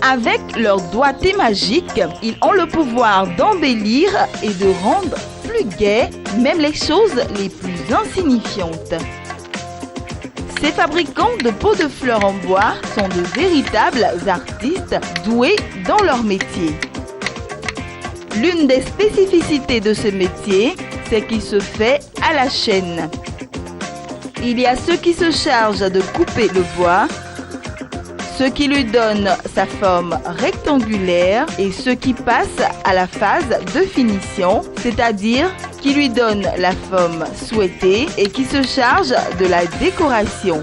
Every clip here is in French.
Avec leurs doigtés magiques, ils ont le pouvoir d'embellir et de rendre plus gaies même les choses les plus insignifiantes. Ces fabricants de pots de fleurs en bois sont de véritables artistes doués dans leur métier. L'une des spécificités de ce métier, c'est qu'il se fait à la chaîne. Il y a ceux qui se chargent de couper le bois, ceux qui lui donnent sa forme rectangulaire et ceux qui passent à la phase de finition, c'est-à-dire qui lui donnent la forme souhaitée et qui se chargent de la décoration.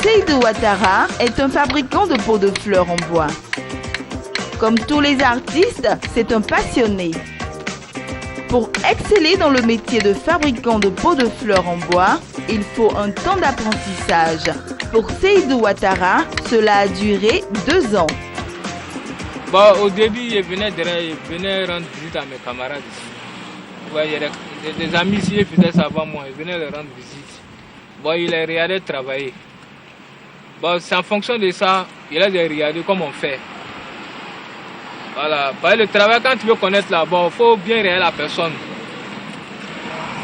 Seydou Ouattara est un fabricant de pots de fleurs en bois. Comme tous les artistes, c'est un passionné. Pour exceller dans le métier de fabricant de pots de fleurs en bois, il faut un temps d'apprentissage. Pour Seydou Ouattara, cela a duré 2 ans. Au début, je venais rendre visite à mes camarades ici. Il y a des amis ici qui faisaient ça avant moi, je venais leur rendre visite. Ils les regardaient travailler. C'est en fonction de ça, il a de regarder comment on fait. Voilà. Le travail, quand tu veux connaître là, il faut bien regarder la personne.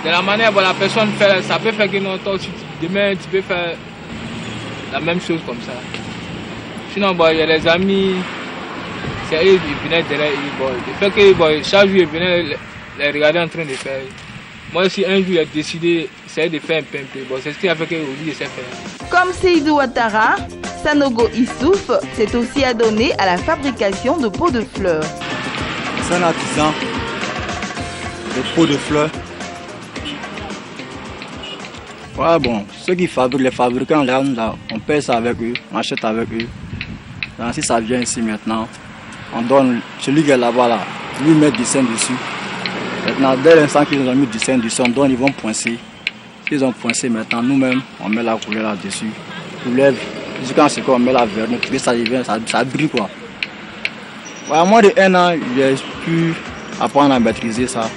De la manière dont la personne fait, ça peut faire que non, toi aussi, demain tu peux faire la même chose comme ça. Sinon, il y a les amis, c'est eux qui venaient derrière eux. Le fait que chaque jour, ils venaient les regarder en train de faire. Moi aussi, un jour, j'ai décidé de faire un peu. C'est ce qui a fait qu'aujourd'hui, je sais faire. Comme Seydou Ouattara, Sanogo Issouf s'est aussi adonné à la fabrication de pots de fleurs. C'est un artisan de pots de fleurs. Ceux qui fabriquent, les fabricants, là, on paye ça avec eux, on achète avec eux. Donc, si ça vient ici maintenant, on donne celui qui est là-bas, là, lui met du dessin dessus. Maintenant, dès l'instant qu'ils ont mis du dessin dessus, on donne, ils vont poincer. Ils ont poincé maintenant, nous-mêmes, on met la couleur là-dessus. Couleur, jusqu'à ce qu'on met la vernis, puis ça devient, ça brille quoi. À moins de 1 an, j'ai pu apprendre à maîtriser ça.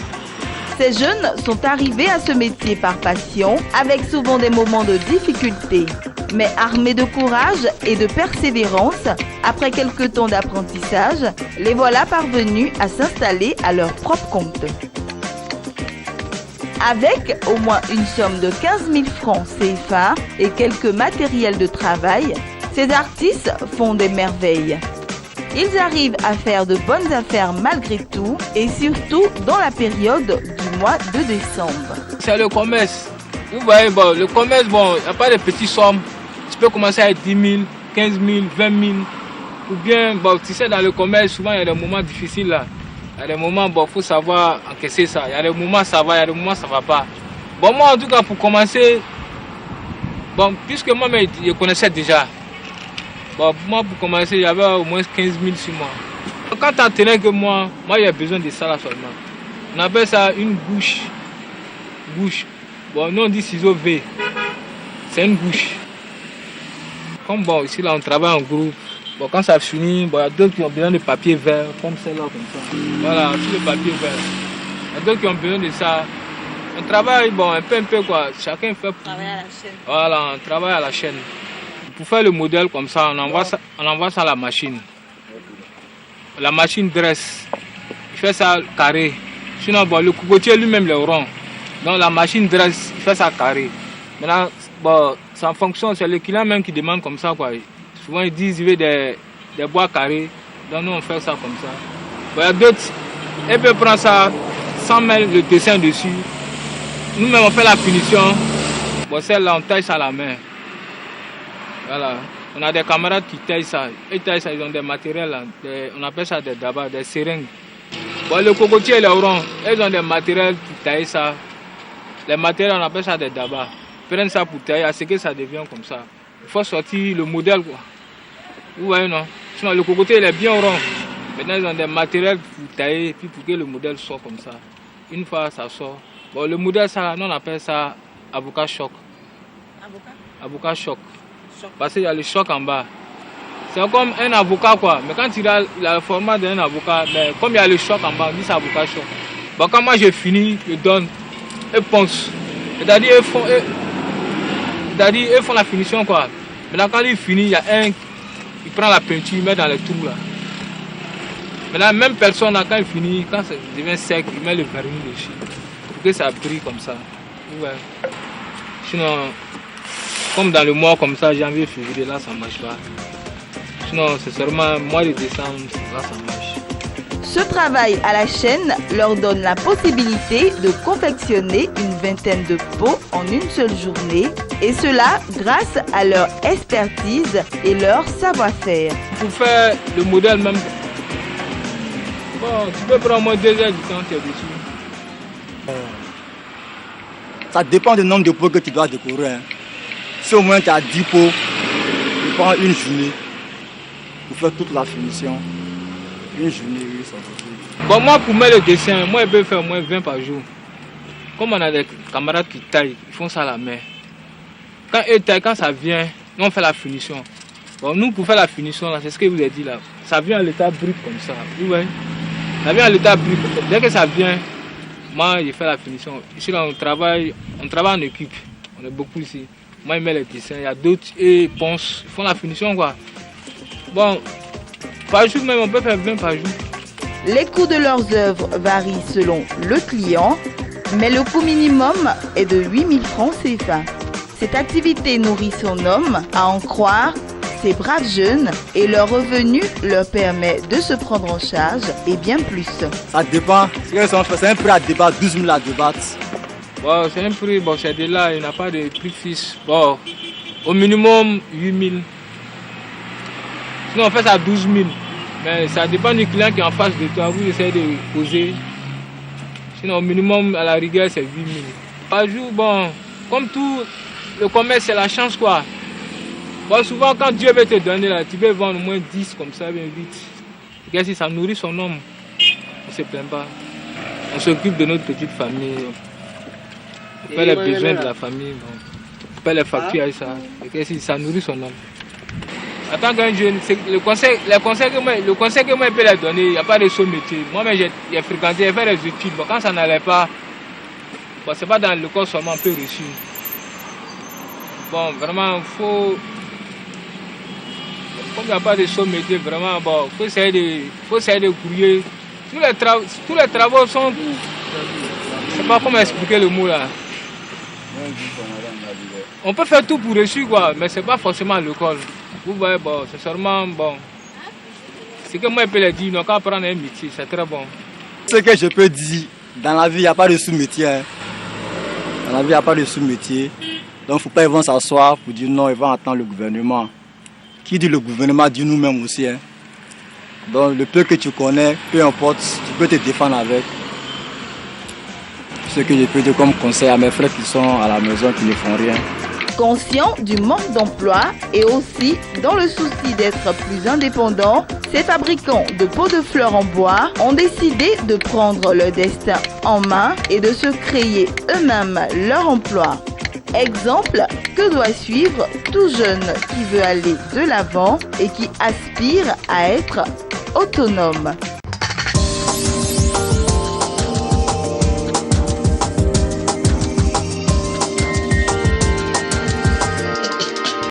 Ces jeunes sont arrivés à ce métier par passion, avec souvent des moments de difficulté. Mais armés de courage et de persévérance, après quelques temps d'apprentissage, les voilà parvenus à s'installer à leur propre compte. Avec au moins une somme de 15 000 francs CFA et quelques matériels de travail, ces artistes font des merveilles. Ils arrivent à faire de bonnes affaires malgré tout et surtout dans la période du mois de décembre. C'est le commerce. Vous voyez, le commerce, il n'y a pas de petites sommes. Tu peux commencer avec 10 000, 15 000, 20 000. Ou bien, tu sais, dans le commerce, souvent il y a des moments difficiles là. Il y a des moments, il faut savoir encaisser ça. Il y a des moments, ça va, il y a des moments, ça ne va pas. Moi, en tout cas, pour commencer, puisque moi, je connaissais déjà. Moi, pour commencer, il y avait au moins 15 000 sur moi. Quand tu entendais que moi, j'ai besoin de ça là seulement. On appelle ça une bouche. Bouche. Nous, on dit ciseau V. C'est une bouche. Comme ici, là, on travaille en groupe. Quand ça finit, il y a d'autres qui ont besoin de papier vert, comme celle-là, comme ça. Voilà, tout le papier vert. Il y a d'autres qui ont besoin de ça. On travaille, un peu quoi. Chacun fait pour travailler à la chaîne. Voilà, on travaille à la chaîne. Pour faire le modèle comme ça, on envoie ça à la machine. La machine dresse. Il fait ça carré. Sinon, le cocotier lui-même est rond. Donc la machine dresse, il fait ça carré. Maintenant, c'est en fonction, c'est le client même qui demande comme ça, quoi. Souvent ils disent qu'il veut des bois carrés, donc nous on fait ça comme ça. Il y a d'autres, ils peuvent prendre ça sans mettre le dessin dessus. Nous-mêmes on fait la finition. Celle-là on taille ça à la main. Voilà. On a des camarades qui taillent ça. Ils taillent ça, ils ont des matériels là, on appelle ça des dabas, des seringues. Le cocotier est rond, ils ont des matériels pour tailler ça. Les matériels on appelle ça des dabas. Ils prennent ça pour tailler, à ce que ça devient comme ça. Il faut sortir le modèle quoi. Vous voyez non? Sinon le cocotier il est bien rond. Maintenant ils ont des matériels pour tailler puis pour que le modèle sorte comme ça. Une fois ça sort. Le modèle ça, nous on appelle ça avocat choc. Avocat choc. Parce qu'il y a le choc en bas. C'est comme un avocat quoi. Mais quand il a le format d'un avocat, mais comme il y a le choc en bas, on dit c'est avocat choc. Bon, quand moi j'ai fini, je donne, ils poncent. C'est-à-dire, ils font la finition quoi. Maintenant, quand il finit, il y a un, il prend la peinture, il met dans les trous là. Maintenant, même personne, là, quand il finit, quand ça devient sec, il met le vernis dessus. Pour que ça brille comme ça. Ouais. Sinon, comme dans le mois comme ça, janvier, février, là, ça ne marche pas. Sinon, c'est seulement mois de décembre, là, ça marche. Ce travail à la chaîne leur donne la possibilité de confectionner une vingtaine de pots en une seule journée, et cela grâce à leur expertise et leur savoir-faire. Pour faire le modèle même, bon, tu peux prendre au moins 2 heures du temps, tu es dessus. Ça dépend du nombre de pots que tu dois décorer. Hein. Si au moins tu as 10 pots, tu prends une journée pour faire toute la finition. Une journée, oui, ça suffit. Bon, moi, pour mettre le dessin, moi, je peux faire au moins 20 par jour. Comme on a des camarades qui taillent, ils font ça à la main. Quand ils taillent, quand ça vient, nous, on fait la finition. Bon, nous, pour faire la finition, c'est ce que je vous ai dit là. Ça vient à l'état brut comme ça. Oui, ouais. Ça vient à l'état brut. Dès que ça vient, moi, je fais la finition. Ici, là, on travaille en équipe. On est beaucoup ici. Moi, je mets les dessins. Il y a d'autres, et ils poncent, ils font la finition, quoi. Bon. Par jour même, on peut faire 20 par jour. Les coûts de leurs œuvres varient selon le client, mais le coût minimum est de 8 000 francs CFA. Cette activité nourrit son homme, à en croire ces braves jeunes, et leur revenu leur permet de se prendre en charge et bien plus. Ça dépend. C'est un prix à débattre, 12 000 à débattre. Bon, c'est un prix, bon, c'est de là, il n'y a pas de prix fixe. Bon, au minimum 8 000. Sinon, on fait ça à 12 000. Mais ça dépend du client qui est en face de toi. Vous essayez de poser. Sinon, au minimum, à la rigueur, c'est 8 000. Par jour, bon, comme tout, le commerce, c'est la chance, quoi. Bon, souvent, quand Dieu veut te donner, là, tu peux vendre au moins 10 comme ça, bien vite. Regarde, si ça nourrit son homme, on ne se plaint pas. On s'occupe de notre petite famille. On fait les besoins de la famille. On fait les factures et ça. Regarde, si ça nourrit son homme. En tant qu'un jeune, le conseil que moi je peux leur donner, il n'y a pas de saut métier. Moi-même, j'ai fréquenté, j'ai fait des études. Bon, quand ça n'allait pas, bon, c'est pas dans le corps seulement un peu réussir. Bon, vraiment, il faut. Comme il n'y a pas de saut métier, vraiment, bon, faut essayer de courir. Tous les travaux sont. Je ne sais pas comment expliquer le mot là. On peut faire tout pour réussir, quoi, mais ce n'est pas forcément à l'école. Vous voyez, bon, c'est seulement bon. Ce que moi je peux le dire, donc apprendre un métier, c'est très bon. Ce que je peux dire, dans la vie, il n'y a pas de sous-métier. Hein. Dans la vie, il n'y a pas de sous-métier. Donc, il ne faut pas ils vont s'asseoir pour dire non, ils vont attendre le gouvernement. Qui dit le gouvernement dit nous-mêmes aussi. Hein. Donc, le peu que tu connais, peu importe, tu peux te défendre avec. Ce que je peux dire comme conseil à mes frères qui sont à la maison, qui ne font rien. Conscients du manque d'emploi et aussi dans le souci d'être plus indépendants, ces fabricants de pots de fleurs en bois ont décidé de prendre leur destin en main et de se créer eux-mêmes leur emploi. Exemple que doit suivre tout jeune qui veut aller de l'avant et qui aspire à être autonome.